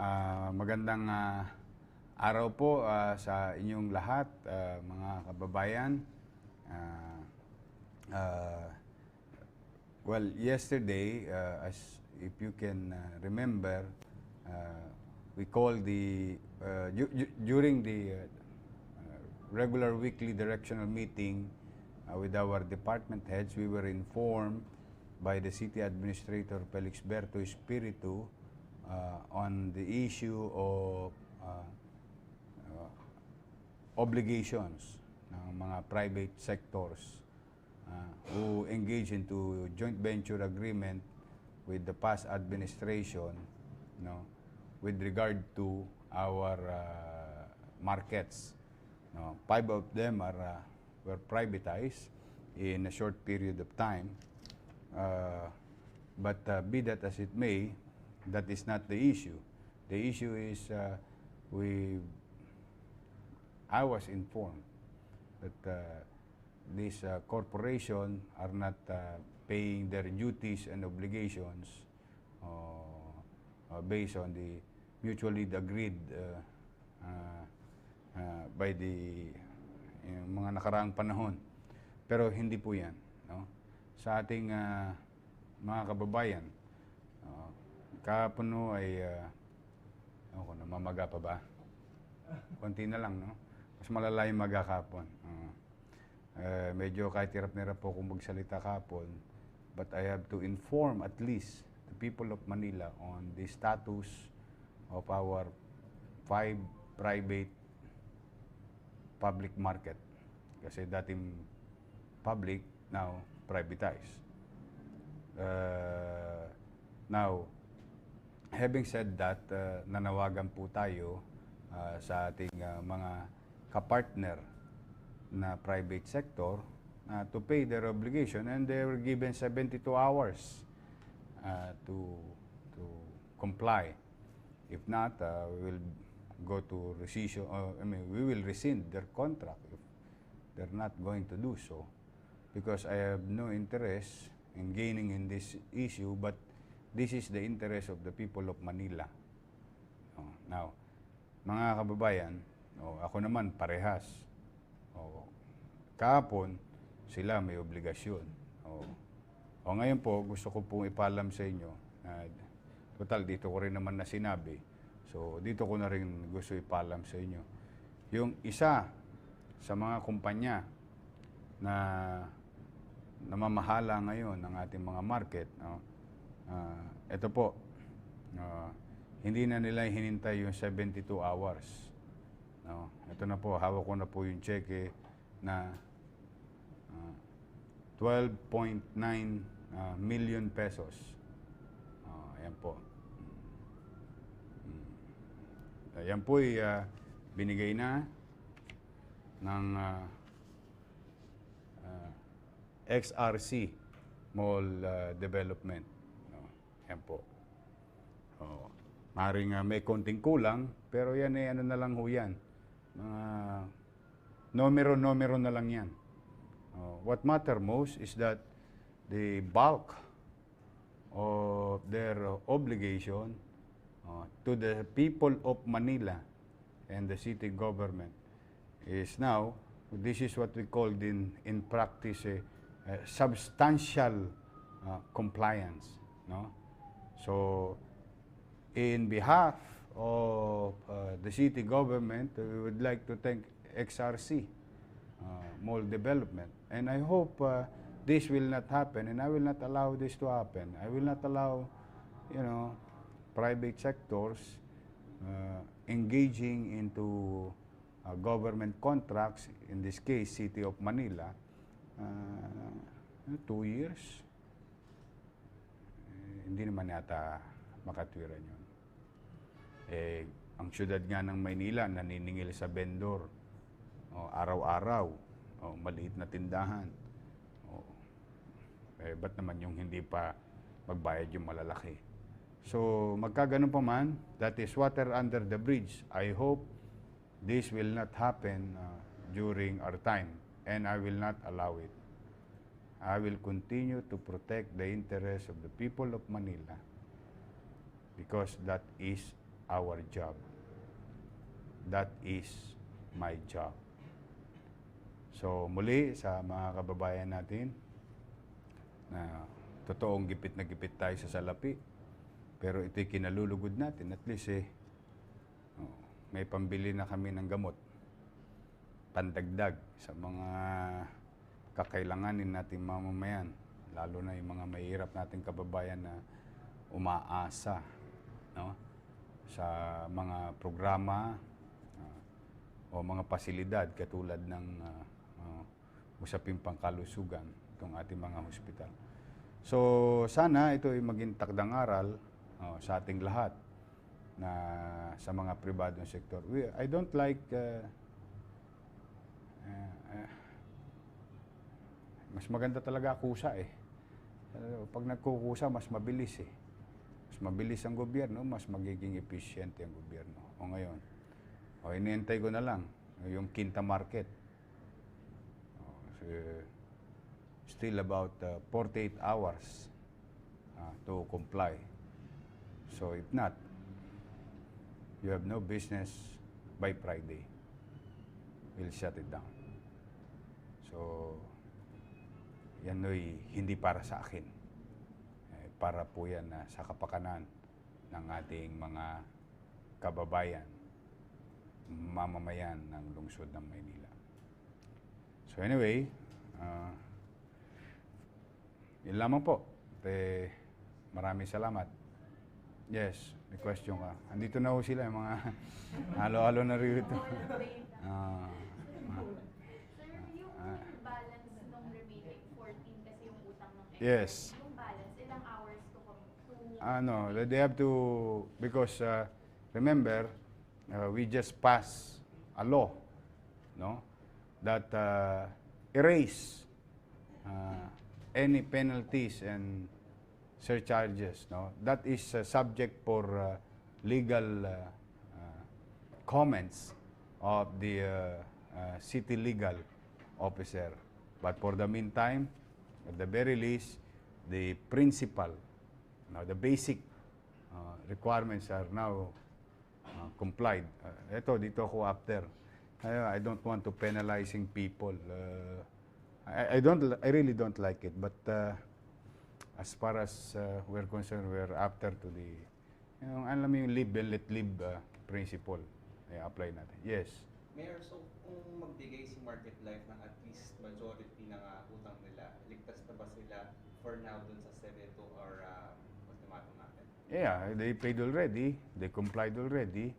Magandang araw po sa inyong lahat, mga kababayan. Uh, uh, well, yesterday, as if you can remember, we called during the regular weekly directional meeting with our department heads, we were informed by the City Administrator Felix Berto Espiritu on the issue of obligations ng mga private sectors who engage into joint venture agreement with the past administration, with regard to our markets. 5 of them were privatized in a short period of time. But be that as it may, that is not the issue. The issue is I was informed that these corporations are not paying their duties and obligations based on the mutually agreed by the mga nakaraang panahon. Pero hindi po yan. Sa ating mga kababayan, kahapon ay, namamaga pa ba? Konti na lang, no? Mas malala yung maga kahapon. Medyo kahit hirap na hirap po kung magsalita kahapon, but I have to inform at least the people of Manila on the status of our 5 private public market. Kasi dating public, now privatized. Now, having said that, nanawagan po tayo sa ating mga kapartner na private sector to pay their obligation, and they were given 72 hours to comply. If not, we will go to rescission. We will rescind their contract if they're not going to do so, because I have no interest in gaining in this issue, but this is the interest of the people of Manila. Now, mga kababayan, ako naman parehas. Kahapon, sila may obligasyon. Ngayon po, gusto ko pong ipalam sa inyo, total dito ko rin naman na sinabi, so dito ko na rin gusto ipalam sa inyo. Yung isa sa mga kumpanya na namamahala ngayon ng ating mga market, ito po, hindi na nila hinintay yung 72 hours. Ito na po, hawak ko na po yung cheque na 12.9 million pesos. Ayan po. Ayan po ay binigay na ng XRC Mall Development. Yan po. Maring may konting kulang, pero yan ay ano na lang ho yan. Numero na lang yan. What matter most is that the bulk of their obligation to the people of Manila and the city government is now, this is what we call in practice substantial compliance. So, in behalf of the city government, we would like to thank XRC Mall Development, and I hope this will not happen, and I will not allow this to happen. I will not allow, private sectors engaging into government contracts, in this case, City of Manila, 2 years. Hindi naman yata makatwiran yun. Ang syudad nga ng Maynila naniningil sa vendor araw-araw, maliit na tindahan. Ba't naman yung hindi pa magbayad yung malalaki? So, magkaganon pa man, that is water under the bridge. I hope this will not happen during our time, and I will not allow it. I will continue to protect the interests of the people of Manila, because that is our job. That is my job. So muli sa mga kababayan natin na totoong gipit na gipit tayo sa salapi, pero ito'y kinalulugod natin. At least may pambili na kami ng gamot, pandagdag sa mga kakailanganin nating mamamayan, lalo na yung mga mahihirap nating kababayan na umaasa, no, sa mga programa o mga pasilidad katulad ng usaping pangkalusugan itong ating mga hospital. So sana ito ay maging takdang aral sa ating lahat na sa mga pribadong sektor. I don't like mas maganda talaga kusa eh. Pag nagkukusa, mas mabilis eh. Mas mabilis ang gobyerno, mas magiging efficient ang gobyerno. O ngayon, iniintay ko na lang yung Quinta Market. Still about 48 hours to comply. So if not, you have no business by Friday. We'll shut it down. So, yan ay hindi para sa akin. Para po yan sa kapakanan ng ating mga kababayan, mamamayan ng lungsod ng Maynila. So anyway, yun lamang po. Maraming salamat. Yes, may question ka. Andito na ho sila, yung mga halo-halo na rin ito. Yung balance ng remaining 14 kasi yung utang ng extra. Yes. Yung balance, ilang hours to They have to, because remember, we just passed a law, no, that erase any penalties and surcharges, no. That is subject for legal comments of the city legal officer. But for the meantime, at the very least, the principal, the basic requirements are now complied. Dito ako after. I don't want to penalizing people. I really don't like it. But as far as we're concerned, we're after to the, alam mo yung live and let live principle. Apply natin. Yes. Mayor, so kung magbigay si Market Life ng at least majority ng utang nila, ligtas na ba sila for now dun sa Seneto or ultimatum natin? Yeah, they paid already. They complied already.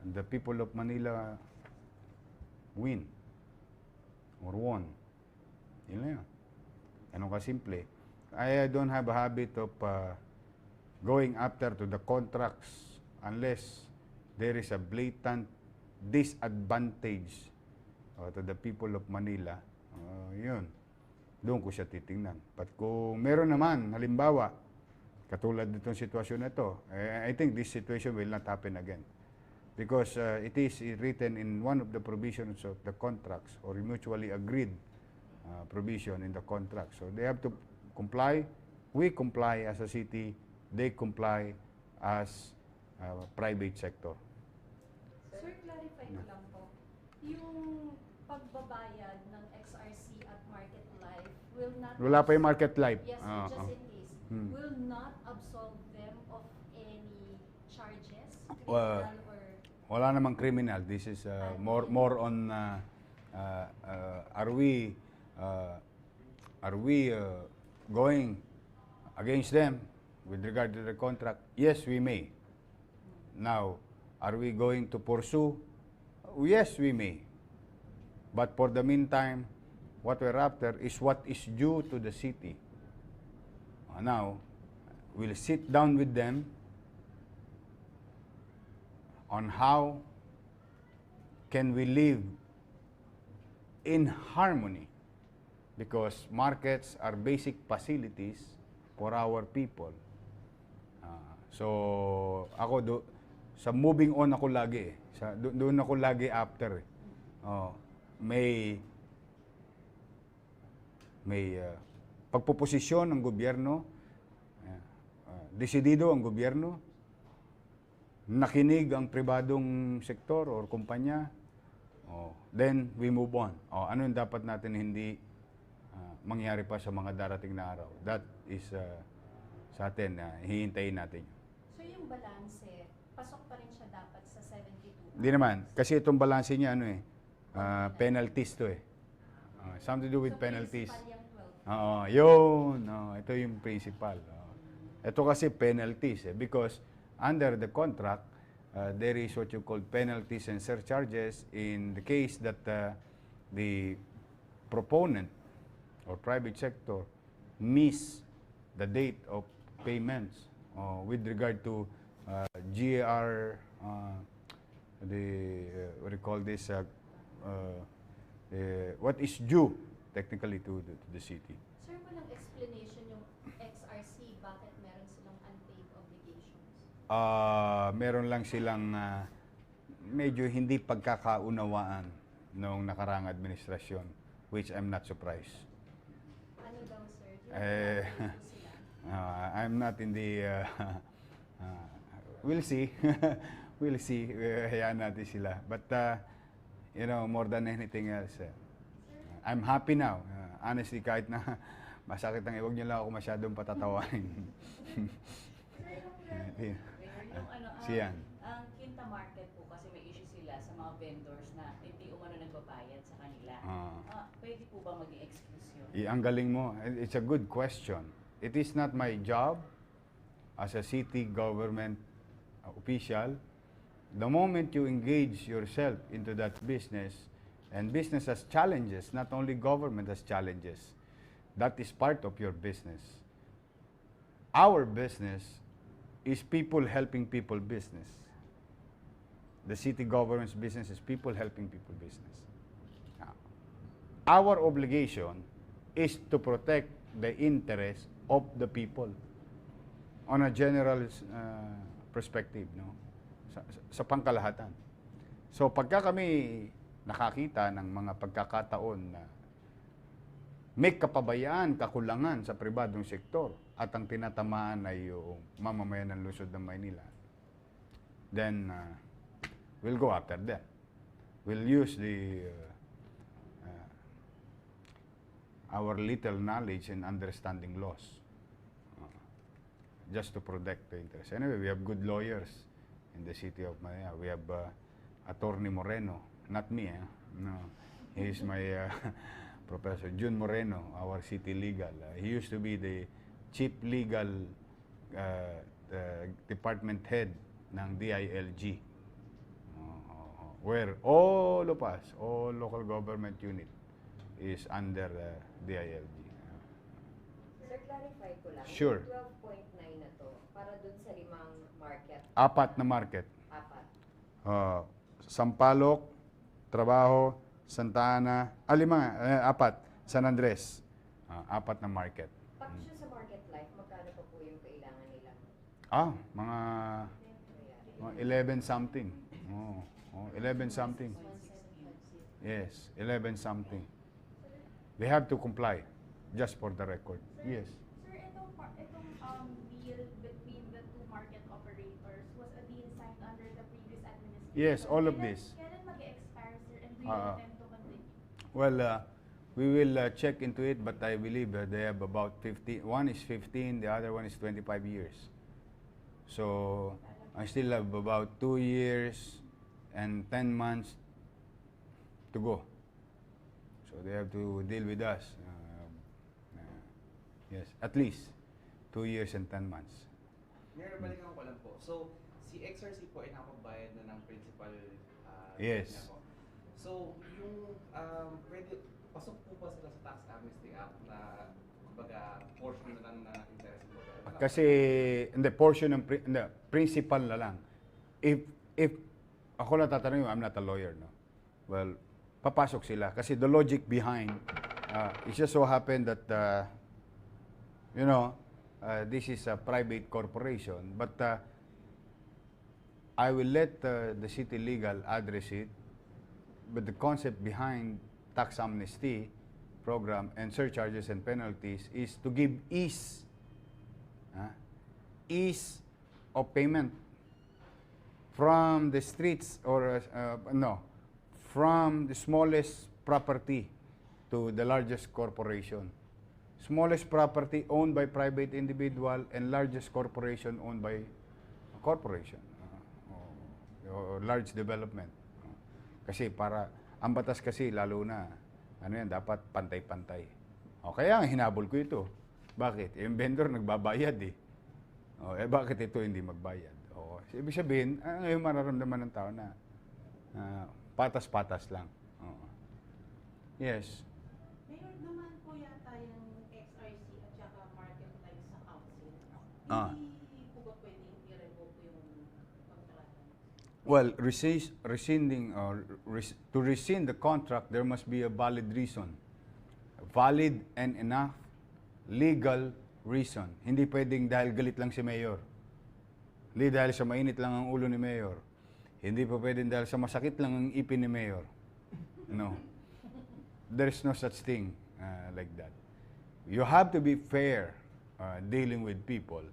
And the people of Manila win or won. Yun lang yan. Ganun kasimple. I don't have a habit of going after to the contracts unless there is a blatant disadvantage to the people of Manila. Yun. Doon ko siya titingnan. But kung meron naman, halimbawa, katulad nitong sitwasyon na ito, I think this situation will not happen again. Because it is written in one of the provisions of the contracts or mutually agreed provision in the contract. So they have to comply. We comply as a city. They comply as private sector. Sir, clarify ko lang po. Yung pagbabayad ng XRC at Market Life will not... Wala pa yung Market Life. Yes, just in case. Will not absolve them of any charges, criminal or... Wala namang criminal. This is more on are we going against them with regard to the contract? Yes, we may. Now, are we going to pursue? Yes, we may. But for the meantime, what we're after is what is due to the city. Now, we'll sit down with them on how can we live in harmony, because markets are basic facilities for our people. So ako sa moving on ako lagi doon ako lagi after. May pagpoposisyon ng gobyerno, desidido ang gobyerno nakinig ang pribadong sektor or kumpanya, then we move on. Ano yung dapat natin hindi mangyari pa sa mga darating na araw? That is sa atin, hihintayin natin. So yung balanse, pasok pa rin siya dapat sa 72? Hindi naman. Kasi itong balanse niya, penalties to eh. Something to do with So, penalties. principal yung 12. Yun. Ito yung principal. Ito kasi penalties eh. Because under the contract, there is what you call penalties and surcharges in the case that the proponent or private sector miss the date of payments with regard to GAR, what do you call this, what is due technically to the city. Sir, walang explanation yung XRC, bakit meron silang unpaid obligations? Meron lang silang medyo hindi pagkakaunawaan noong nakarang administrasyon, which I'm not surprised. Ano daw, sir? Sila? I'm not in the... we'll see. We'll see. Hayaan natin sila. But, more than anything else, I'm happy now. Honestly, kahit na masakit ang iwag niyo lang ako masyadong patatawain. Siyan. Ang Quinta Market po kasi may issue sila sa mga vendors na hindi umano nagbabayad sa kanila. Pwede po ba maging excuse yun? Ang galing mo. It's a good question. It is not my job as a city government official. The moment you engage yourself into that business, and business has challenges, not only government has challenges, that is part of your business. Our business is people helping people business. The city government's business is people helping people business. Our obligation is to protect the interests of the people on a general perspective, no? Sa pangkalahatan. So pagka kami nakakita ng mga pagkakataon na may kapabayaan, kakulangan sa pribadong sektor at ang tinatamaan ay yung mamamayan ng lungsod ng Maynila, then we'll go after them. We'll use our little knowledge and understanding laws just to protect the interest. Anyway, we have good lawyers in the city of Manila. We have Attorney Moreno, not me. No, he's my Professor Jun Moreno, our city legal. He used to be the chief legal department head ng DILG, where all of us, all local government unit, is under DILG. Sir, clarify ko lang. Sure. Yung 12.9 na to, para dun sa 5 market. 4 na market. 4. Sampaloc, Trabajo, Santa Ana, 4, San Andres, 4 na market. Pag siya sa market life, magkano pa po yung kailangan nila? Mga 11 something. 11 something. Yes, 11 something. They have to comply, just for the record. Yes. Sir, itong deal between the two market operators was a deal signed under the previous administration. Yes, all of this. Kailan mag-expire, sir, and do you intend to continue? Well, we will check into it, but I believe they have about 15. One is 15, the other one is 25 years. So I still have about 2 years and 10 months to go. So they have to deal with us. Yes, at least 2 years and 10 months. Mayor, balikan ko lang po. So, si XRC po ay nakapagbayad na ng principal Yes. niya po. So, yung pwede, pasok po ba sila sa Tax Amnesty Act na kumbaga portion na lang na interest mo? Kasi hindi portion ng principal na lang. If ako lang tatanungin, I'm not a lawyer, no. Well, papasok sila kasi the logic behind it just so happened that this is a private corporation, but I will let the city legal address it. But the concept behind tax amnesty program and surcharges and penalties is to give ease of payment from the streets or no, from the smallest property to the largest corporation. Smallest property owned by private individual and largest corporation owned by a corporation or large development. Kasi para, ang batas kasi lalo na, ano yan, dapat pantay-pantay. O kaya hinabol ko ito. Bakit? Yung vendor nagbabayad eh. O, bakit ito hindi magbayad? O, ibig sabihin, ngayon mararamdaman ng tao na patas-patas lang. O. Yes. Mayor, naman po yata yung XRC at saka market life sa council. Ah. Hindi po ba pwedeng i-revoke yung kontrata? Well, to rescind the contract, there must be a valid reason. A valid and enough legal reason. Hindi pwedeng dahil galit lang si Mayor. Hindi dahil sa mainit lang ang ulo ni Mayor. Hindi pa pwedeng dahil sa masakit lang ang ipin ni Mayor. No. There's no such thing like that. You have to be fair dealing with people.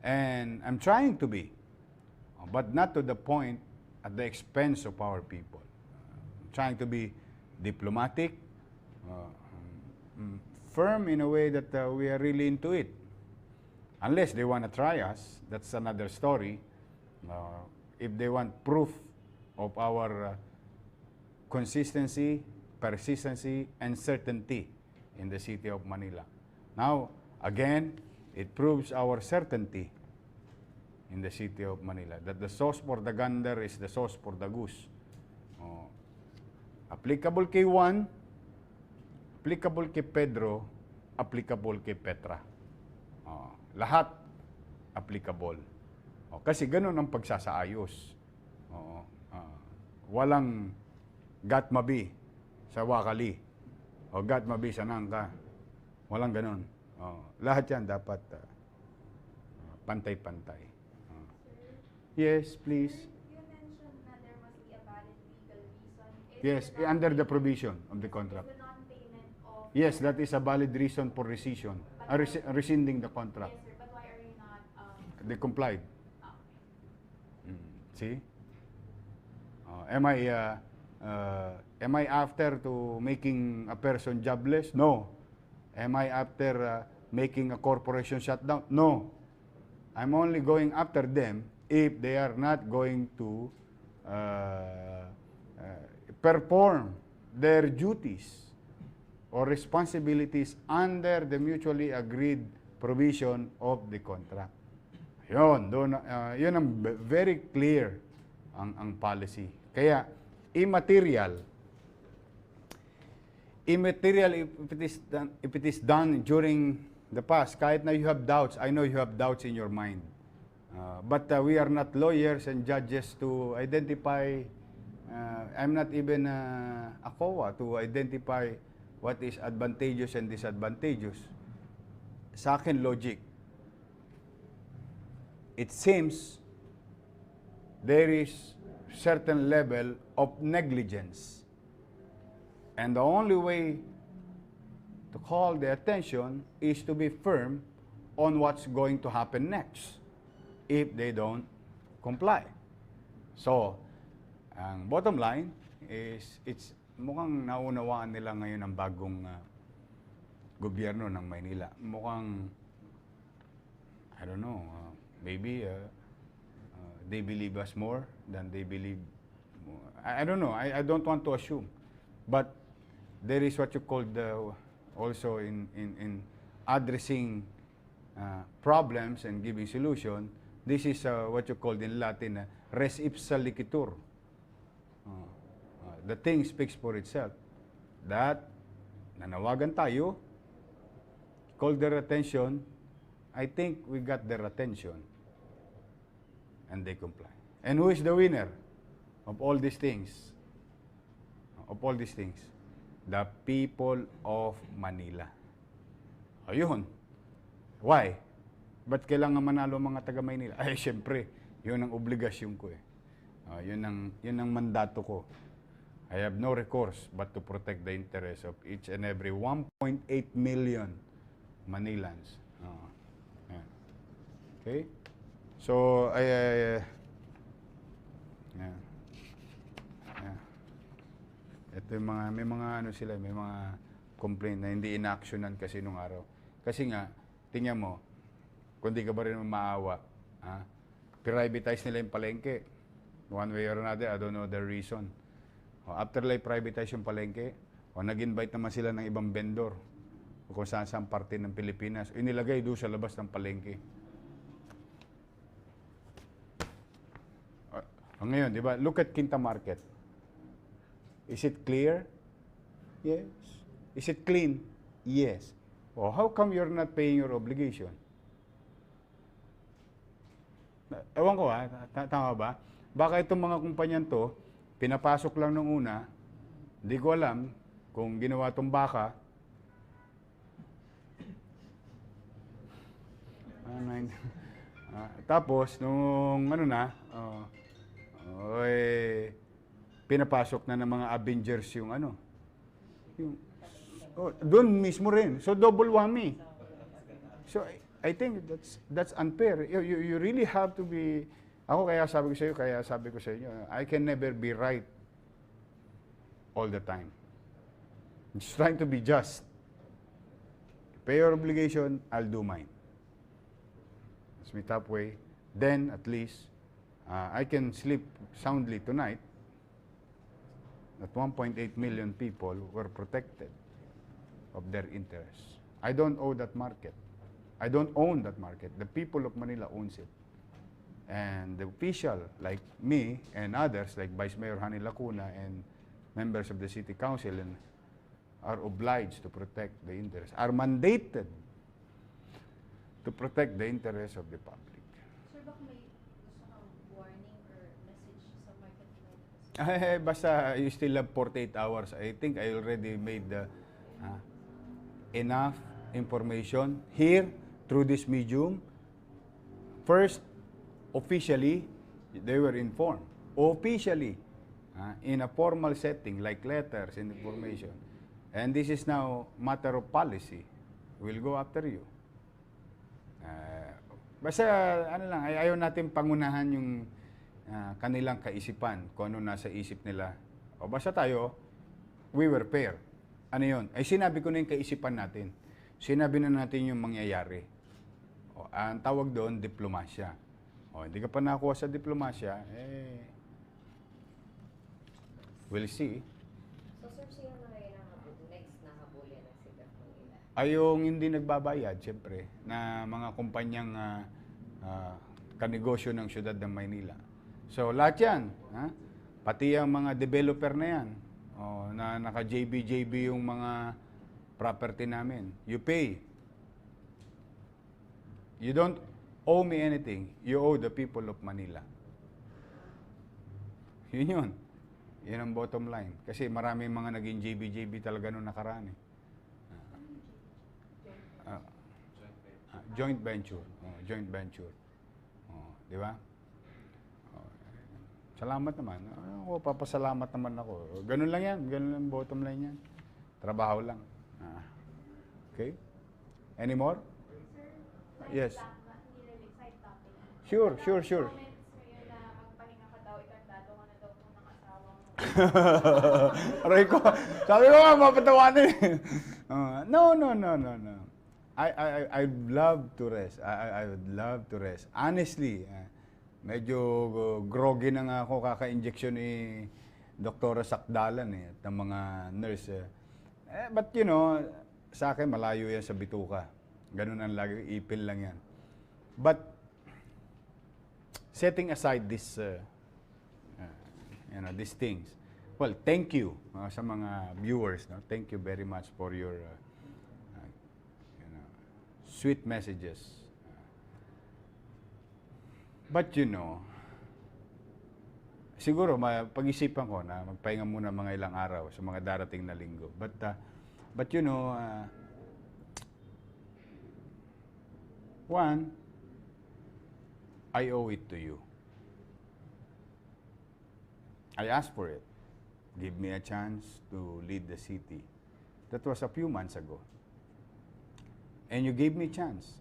And I'm trying to be. But not to the point at the expense of our people. Trying to be diplomatic, firm in a way that we are really into it. Unless they want to try us, that's another story. If they want proof of our consistency, persistency, and certainty in the city of Manila. Now, again, it proves our certainty in the city of Manila, that the sauce for the gander is the sauce for the goose. Applicable kay Juan, applicable kay Pedro, applicable kay Petra. Lahat applicable. Kasi ganun ang pagsasaayos. Walang gatmabi sa wakali o gatmabi sa nangka. Walang ganun. Lahat yan dapat pantay-pantay. Yes, please. You mentioned that there must be a valid legal reason. Yes, under the provision of the contract. The non-payment of... Yes, that is a valid reason for rescission. Rescinding the contract. Yes, sir, but why are you not... They complied. okay. See? Am I after to making a person jobless? No. Am I after making a corporation shut down? No. I'm only going after them if they are not going to perform their duties or responsibilities under the mutually agreed provision of the contract. Yun, yun ang very clear ang policy. Kaya, immaterial if it is done during the past, kahit na you have doubts, I know you have doubts in your mind. But we are not lawyers and judges to identify, I'm not even a COA to identify what is advantageous and disadvantageous. Sa akin, logic. It seems there is certain level of negligence. And the only way to call the attention is to be firm on what's going to happen next if they don't comply. So, ang bottom line is it's mukhang naunawaan nila ngayon ang bagong gobyerno ng Maynila. Mukhang, I don't know, maybe they believe us more than they believe. I don't know. I don't want to assume. But there is what you call also in addressing problems and giving solution. This is what you call in Latin res ipsa liquitur. The thing speaks for itself. That nanawagan tayo, call their attention. I think we got their attention, and they comply. And who is the winner of all these things? Of all these things? The people of Manila. Ayun. Why? Ba't kailangan manalo mga taga Maynila? Ay, syempre, yun ang obligasyon ko eh. Yun ang mandato ko. I have no recourse but to protect the interests of each and every 1.8 million Manilans. Okay? So, Ito yung mga, may mga ano sila, may mga complaint na hindi inactionan kasi nung araw. Kasi nga, tingnan mo, kung di ka ba rin maawa, privatize nila yung palengke. One way or another, I don't know the reason. After like privatize yung palengke, nag-invite naman sila ng ibang vendor o kung saan parte ng Pilipinas, inilagay doon sa labas ng palengke. Ngayon, di ba? Look at Quinta Market. Is it clear? Yes. Is it clean? Yes. Oh, how come you're not paying your obligation? Ewan ko tama ba? Baka itong mga kumpanyan to, pinapasok lang nung una, hindi ko alam kung ginawa tong baka. Tapos, nung ano na, pinapasok na ng mga Avengers yung ano. Doon mismo rin. So, double whammy. So, I think that's unfair. You really have to be... Ako kaya sabi ko sa inyo, I can never be right all the time. I'm just trying to be just. Pay your obligation, I'll do mine. That's my top way. Then, at least, I can sleep soundly tonight that 1.8 million people were protected of their interests. I don't own that market. I don't own that market. The people of Manila owns it. And the official, like me and others, like Vice Mayor Hani Lacuna and members of the City Council, are obliged to protect the interests, are mandated to protect the interests of the public. Sir, baka may gusto kang warning or message sa market life? Basta you still have 48 hours. I think I already made enough information here through this medium. First, officially, they were informed. Officially, in a formal setting like letters and information. And this is now matter of policy. We'll go after you. Basta, ano lang, ayaw natin pangunahan yung kanilang kaisipan, kung ano nasa isip nila. O basta tayo, we were fair. Ano yun? Ay sinabi ko na yung kaisipan natin. Sinabi na natin yung mangyayari. O, ang tawag doon, diplomasya. O, hindi ka pa nakakuha sa diplomasya, we'll see. So sir, sino na ngayon ang next na habulin ng sigat nila? Ay yung hindi nagbabayad, siyempre, na mga kumpanyang kanegosyo ng siyudad ng Maynila. So, lahat yan. Pati ang mga developer na yan, na naka-JB yung mga property namin. You pay. You don't owe me anything. You owe the people of Manila. Yun yun. Yun ang bottom line. Kasi maraming mga naging JB talaga nung nakaraan. Joint venture. Joint venture. Di ba? Salamat naman. Ako, papasalamat naman ako. Ganun lang yan. Ganun lang bottom line yan. Trabaho lang. Okay? Any more? Yes. Sure. Comments ngayon na magpahinga ka daw, ikandado ka na daw kung ng asawa mo. Aray ko. Sabi ko nga, mapatawanin. No. I'd love to rest. I would love to rest. Honestly, medyo groggy na nga ako kaka-injection ni Doktora Sakdalan at ng mga nurse. But you know, sa akin malayo yan sa bituka. Ganun ang lagi, ipil lang yan. But setting aside this, these things. Well, thank you sa mga viewers. No? Thank you very much for your sweet messages. But you know, siguro pag-isipan ko na magpahinga muna mga ilang araw sa mga darating na linggo. But you know, one, I owe it to you. I asked for it. Give me a chance to lead the city. That was a few months ago. And you gave me chance.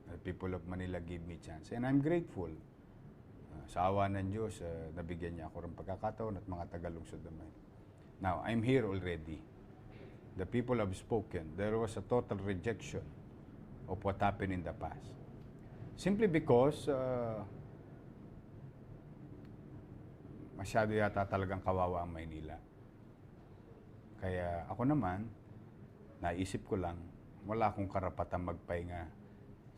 The people of Manila gave me chance. And I'm grateful. Sa awa ng Diyos, nabigyan niya ako ng pagkakataon at mga tagalungsod naman. Now, I'm here already. The people have spoken. There was a total rejection of what happened in the past. Simply because masyado yata talagang kawawa ang Maynila. Kaya ako naman, naisip ko lang, wala akong karapatan magpahinga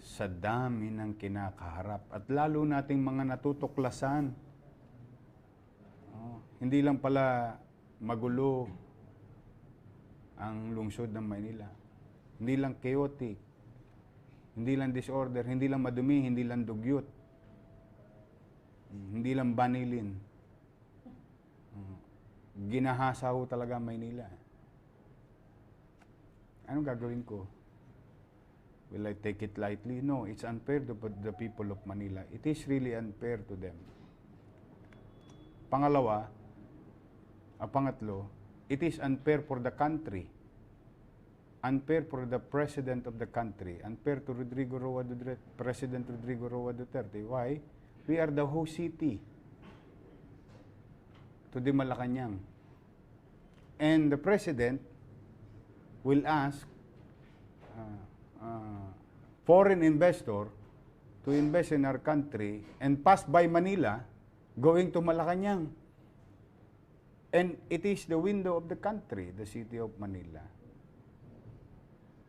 sa dami ng kinakaharap. At lalo nating mga natutuklasan. Hindi lang pala magulo ang lungsod ng Maynila. Hindi lang chaotic. Hindi lang disorder. Hindi lang madumi. Hindi lang dugyot. Hindi lang banilin. Ginahasa ho talaga ang Maynila. Anong gagawin ko? Will I take it lightly? No, it's unfair to the people of Manila. It is really unfair to them. Pangatlo, it is unfair for the country. Unfair for the president of the country. Unfair to President Rodrigo Roa Duterte. Why? We are the host city to the Malacanang. And the president will ask foreign investor to invest in our country and pass by Manila going to Malacanang. And it is the window of the country, the city of Manila.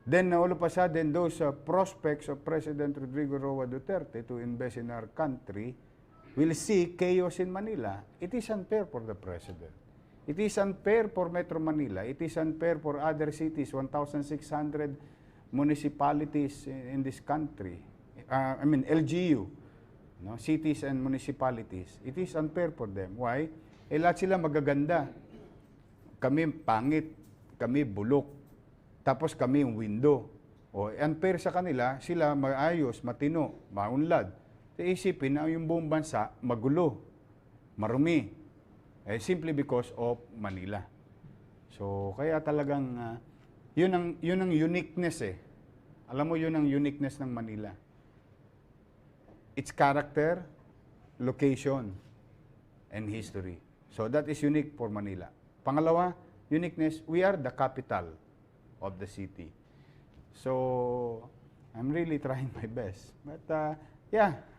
Then all of a sudden, those prospects of President Rodrigo Roa Duterte to invest in our country will see chaos in Manila. It is unfair for the president. It is unfair for Metro Manila. It is unfair for other cities, 1,600 municipalities in this country. LGU, no? Cities and municipalities. It is unfair for them. Why? Lahat sila magaganda. Kami pangit, kami bulok, tapos kami yung window. Unfair sa kanila, sila maayos, matino, maunlad. Isipin na yung buong bansa magulo, marumi. Simply because of Manila. So, kaya talagang, yun ang uniqueness Alam mo, yun ang uniqueness ng Manila. Its character, location, and history. So, that is unique for Manila. Pangalawa, uniqueness, we are the capital of the city. So, I'm really trying my best. But,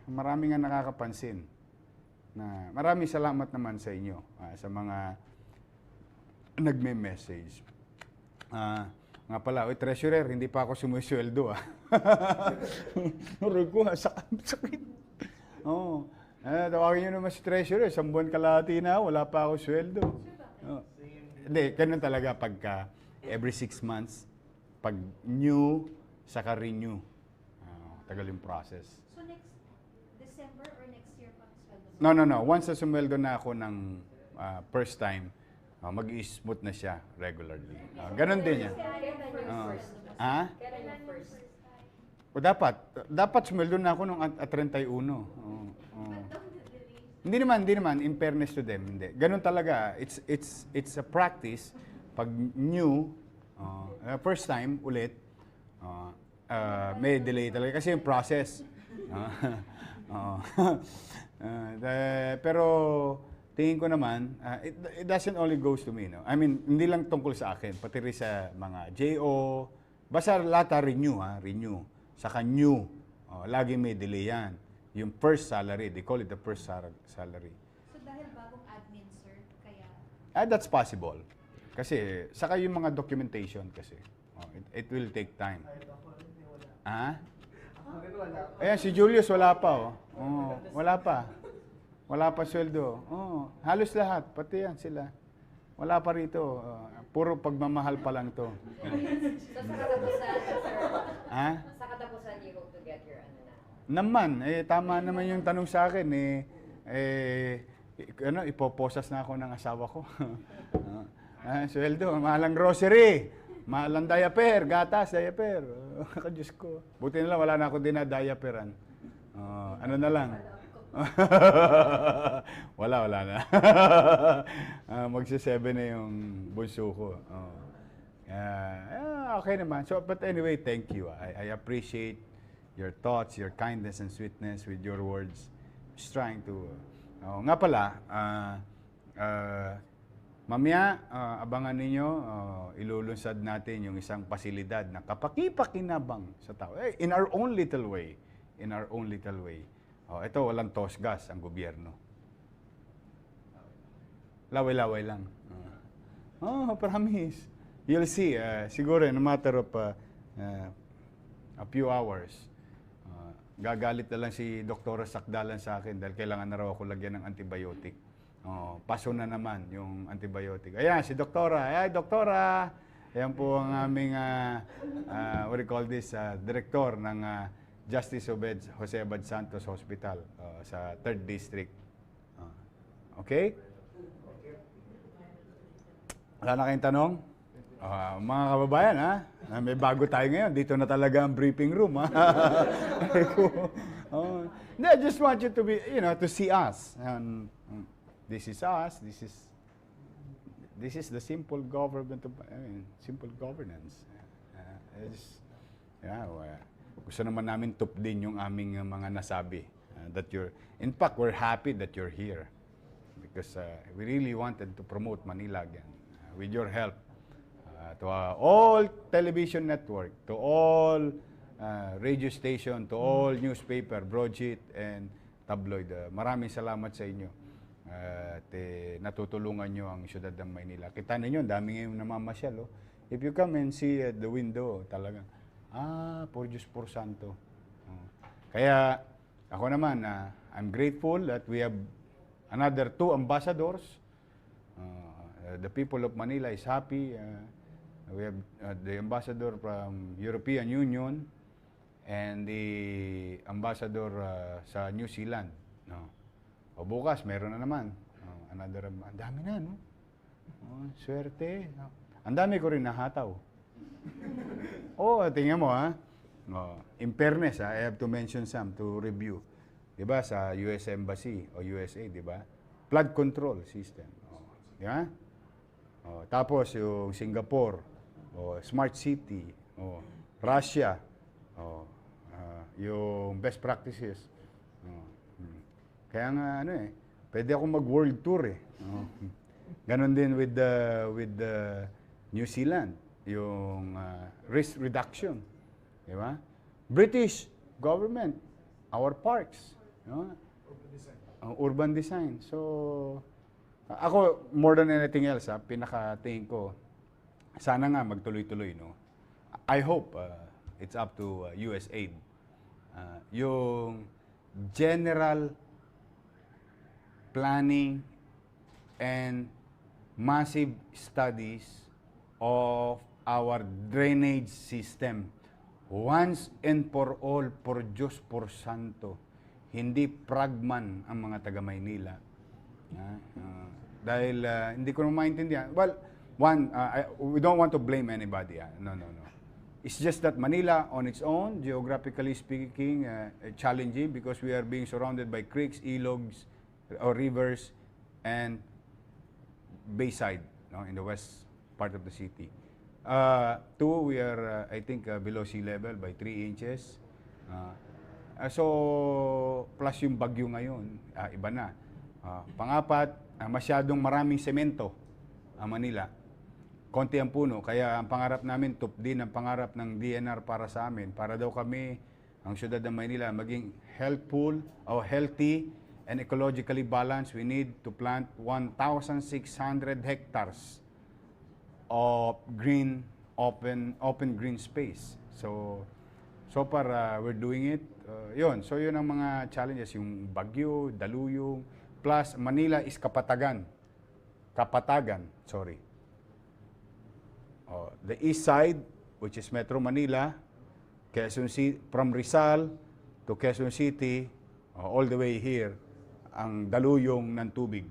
marami nga nakakapansin. Maraming salamat naman sa inyo, sa mga nagme-message. Nga pala, treasurer, hindi pa ako sumusweldo. Aray ko, sakit. Tawagin nyo naman si treasurer, 1 buwan kalahati na, wala pa ako sweldo. Hindi, ganun talaga pagka every 6 months, pag new, saka renew. Tagal yung process. So next December or next year pa sweldo? No. Once na sumweldo na ako ng first time, mag-i-smooth na siya regularly. Ganun din yan. Kailan yung first? Dapat sumweldo na ako nung at 31. Hindi naman, in fairness to them, hindi. Ganun talaga. It's a practice. Pag new, first time ulit, may delay talaga kasi yung process. Pero tingin ko naman, it doesn't only goes to me, no? I mean, hindi lang tungkol sa akin, pati rin sa mga JO, basta lahat renew. Saka new, lagi may delay yan. Yung first salary, they call it the first salary. So dahil bagong admin, sir, kaya? That's possible. Kasi, saka yung mga documentation kasi. It will take time. Ayan, si Julius wala pa. Wala pa sweldo. Halos lahat, pati yan sila. Wala pa rito. Puro pagmamahal pa lang to. So sa katapusan, sir, sa katapusan, you hope to get your Naman, tama naman yung tanong sa akin. Ipoposas na ako ng asawa ko. Sweldo, mahalang grocery. Mahalang diaper, gatas, diaper. Diyos ko. Buti na lang, wala na ako dinadayaperan. Ano na lang. wala na. Magsi-7 na yung bunso ko. Okay naman. So, but anyway, thank you. I appreciate your thoughts, your kindness and sweetness with your words. Just trying to... nga pala, Mamaya, abangan ninyo, ilulunsad natin yung isang pasilidad na kapaki-pakinabang sa tao. In our own little way. In our own little way. Ito, walang tosgas ang gobyerno. Laway-laway lang. Promise. You'll see. Siguro in a matter of a few hours, gagalit na lang si Doktora Sakdalan sa akin dahil kailangan na raw ako lagyan ng antibiotic. Paso na naman yung antibiotic. Ayan, si Doktora. Ay, Doktora! Ayan po ang aming, what do you call this, director ng Justice Jose Abad Santos Hospital sa 3rd District. Okay? Wala na kayong tanong? Mga kababayan, may bago tayo ngayon. Dito na talaga ang briefing room, I just want you to be, to see us. This is us. This is the simple government, simple governance. Gusto naman namin tupdin yung aming mga nasabi. In fact, we're happy that you're here because we really wanted to promote Manila again with your help. To all television network, to all radio station, to all newspaper, broadsheet, and tabloid. Maraming salamat sa inyo. Natutulungan nyo ang siyudad ng Maynila. Kita ninyo, dami ngayon namamasyal. If you come and see at the window, talagang, por Diyos, por Santo. Kaya, ako naman, I'm grateful that we have another 2 ambassadors. The people of Manila is happy. We have the ambassador from European Union and the ambassador sa New Zealand. Bukas, meron na naman. Another, ang dami na, no? Swerte. Ang dami ko rin nahataw. Tingnan mo, in fairness, I have to mention some to review. Diba, sa US Embassy o USA, diba? Flood control system. Diba? Tapos yung Singapore, Smart City, Russia, yung best practices. Kaya nga, pwede ako mag-world tour Ganon din with the New Zealand, yung risk reduction. Di ba? British government, our parks. Urban design. So, ako, more than anything else, pinaka-tingin ko, sana nga magtuloy-tuloy, no? I hope it's up to USAID. Yung general planning and massive studies of our drainage system. Once and for all, por Diyos, por Santo. Hindi pragman ang mga taga-Maynila. Dahil hindi ko naman maintindihan. Well, we don't want to blame anybody. No. It's just that Manila on its own, geographically speaking, challenging because we are being surrounded by creeks, ilogs, or rivers, and bayside, in the west part of the city. 2, we are, I think, below sea level by 3 inches. So, plus yung bagyo ngayon, iba na. Pang-4, masyadong maraming semento ang Manila. Konti ang puno, kaya ang pangarap namin, din ang pangarap ng DNR para sa amin, para daw kami, ang siyudad ng Maynila, maging healthful o healthy and ecologically balanced. We need to plant 1,600 hectares of green, open green space. So far, we're doing it. So yun ang mga challenges, yung bagyo, daluyong, plus Manila is kapatagan, sorry. The east side, which is Metro Manila, Quezon City, from Rizal to Quezon City, all the way here, ang daluyong ng tubig.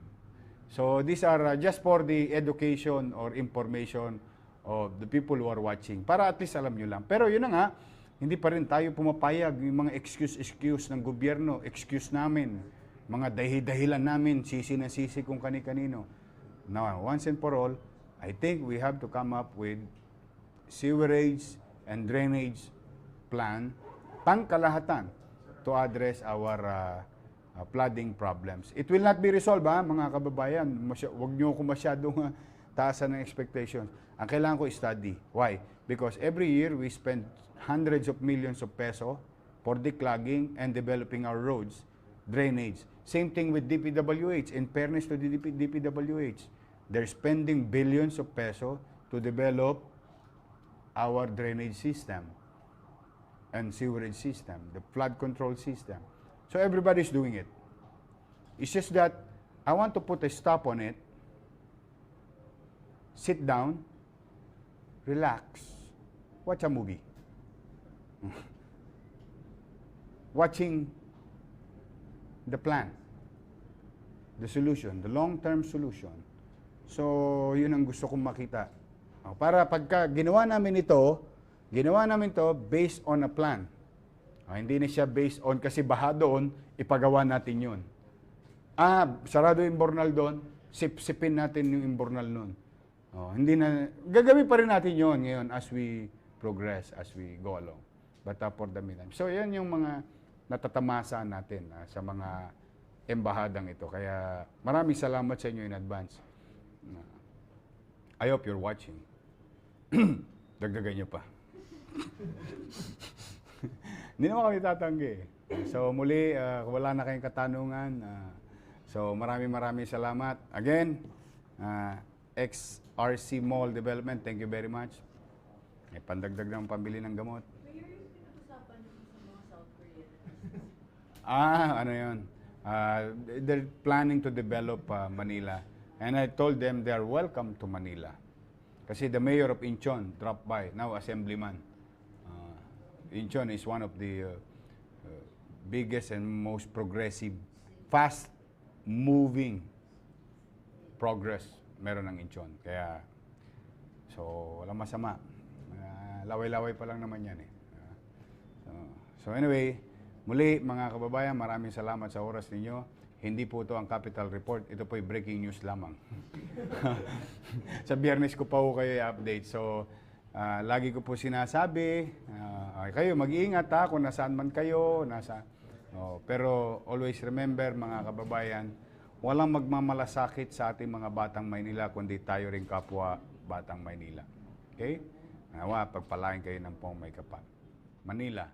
So these are just for the education or information of the people who are watching. Para at least alam nyo lang. Pero yun na nga, hindi pa rin tayo pumapayag yung mga excuse ng gobyerno, excuse namin, mga dahilan namin, sisi na sisi kung kani-kanino. Now, once and for all, I think we have to come up with sewerage and drainage plan, pangkalahatan, to address flooding problems. It will not be resolved, mga kababayan. Huwag nyo ko masyadong taasan ng expectations. Ang kailangan ko i-study. Why? Because every year we spend hundreds of millions of peso for declogging and developing our roads, drainage. Same thing with DPWH. In fairness to the DPWH, they're spending billions of peso to develop our drainage system and sewerage system, the flood control system. So everybody's doing it. It's just that I want to put a stop on it, sit down, relax, watch a movie. Watching the plan, the solution, the long-term solution. So, yun ang gusto kong makita. Para pagka ginawa namin ito based on a plan. Hindi na siya based on kasi baha doon, ipagawa natin yun. Sarado yung imbornal doon, sipsipin natin yung imbornal doon. Hindi na, gagawin pa rin natin yun ngayon as we progress, as we go along. But for the meantime. So, yan yung mga natatamasa natin sa mga embahadang ito. Kaya maraming salamat sa inyo in advance. I hope you're watching. Dagdagan nyo pa. Hindi naman kami tatanggi. So muli, wala na kayong katanungan. So maraming salamat. Again, XRC Mall Development, thank you very much. May pandagdag ng pambili ng gamot. Mayor, yung pinag-usapan niyo sa mga South Korean. Ano yun? They're planning to develop Manila. And I told them they are welcome to Manila. Kasi the mayor of Incheon dropped by, now assemblyman. Incheon is one of the biggest and most progressive, fast-moving progress meron ng Incheon. Kaya, so, walang masama. Laway-laway pa lang naman yan eh. So anyway, muli mga kababayan, maraming salamat sa oras ninyo. Hindi po ito ang Capital Report. Ito po ay breaking news lamang. Sa Biyernes ko pa po kayo i-update. So, lagi ko po sinasabi, kayo mag-iingat kung nasaan man kayo. Pero always remember mga kababayan, walang magmamalasakit sa ating mga batang Maynila, kundi tayo rin kapwa batang Maynila. Okay? Nawa, pagpalain kayo ng pong may kapal. Manila.